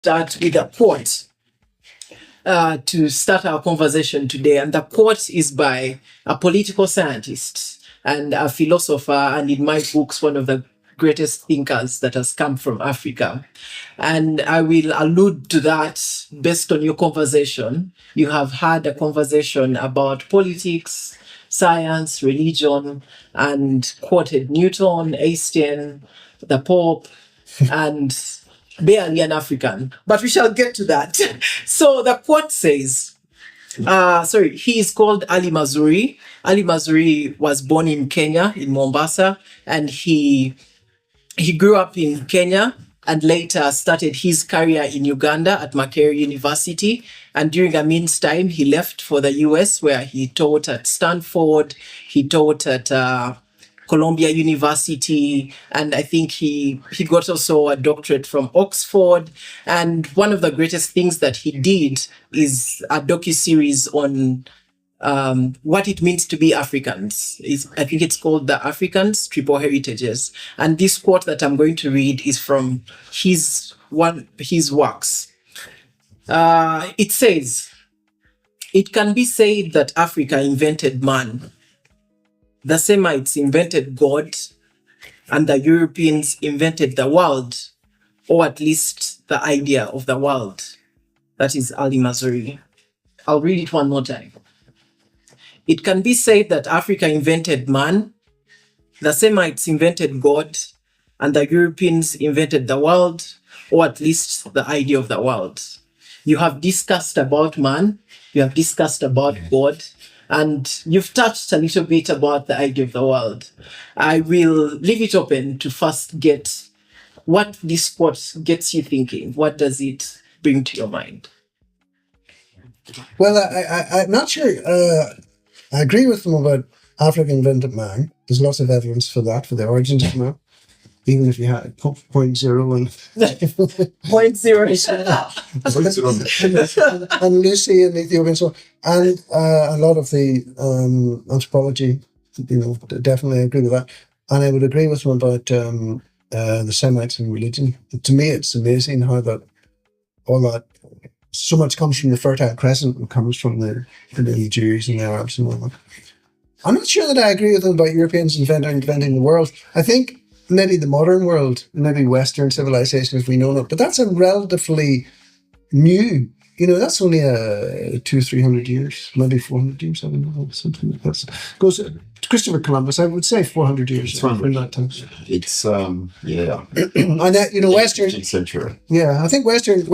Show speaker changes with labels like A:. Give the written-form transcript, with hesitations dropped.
A: start with a quote to start our conversation today. And the quote is by a political scientist and a philosopher, and in my books, one of the greatest thinkers that has come from Africa. And I will allude to that based on your conversation. You have had a conversation about politics, science, religion, and quoted Newton, Einstein, the Pope, and barely an African. But we shall get to that. So the quote says, he is called Ali Mazrui. Ali Mazrui was born in Kenya, in Mombasa, and he grew up in Kenya and later started his career in Uganda at Makerere University. And during a means time, he left for the US, where he taught at Stanford, he taught at Columbia University, and I think he got also a doctorate from Oxford. And one of the greatest things that he did is a docuseries on what it means to be Africans. I think it's called The Africans, Triple Heritages. And this quote that I'm going to read is from his works. It says, "It can be said that Africa invented man. The Semites invented God, and the Europeans invented the world, or at least the idea of the world." That is Ali Mazrui. I'll read it one more time. "It can be said that Africa invented man, the Semites invented God, and the Europeans invented the world, or at least the idea of the world." You have discussed about man, you have discussed about God, and you've touched a little bit about the idea of the world. I will leave it open to first get what this quote gets you thinking. What does it bring to your mind?
B: Well, I'm not sure. I agree with them about Africa invented man. There's lots of evidence for that, for the origins of man. Even if you had 0.0 and
A: 0.0
B: and Lucy and Ethiopia and so on, and a lot of the anthropology, definitely agree with that. And I would agree with them about the Semites and religion. To me, it's amazing how so much comes from the Fertile Crescent and comes from the Jews and the Arabs and all that. I'm not sure that I agree with them about Europeans inventing the world. I think maybe the modern world, maybe Western civilization as we know it, but that's a relatively new, that's only 200-300 years, maybe 400 years, I don't know, something like that. Goes to Christopher Columbus, I would say 400 years.
C: It's in
B: that time.
C: It's, yeah.
B: And that, Western...
C: century.
B: Yeah, I think Western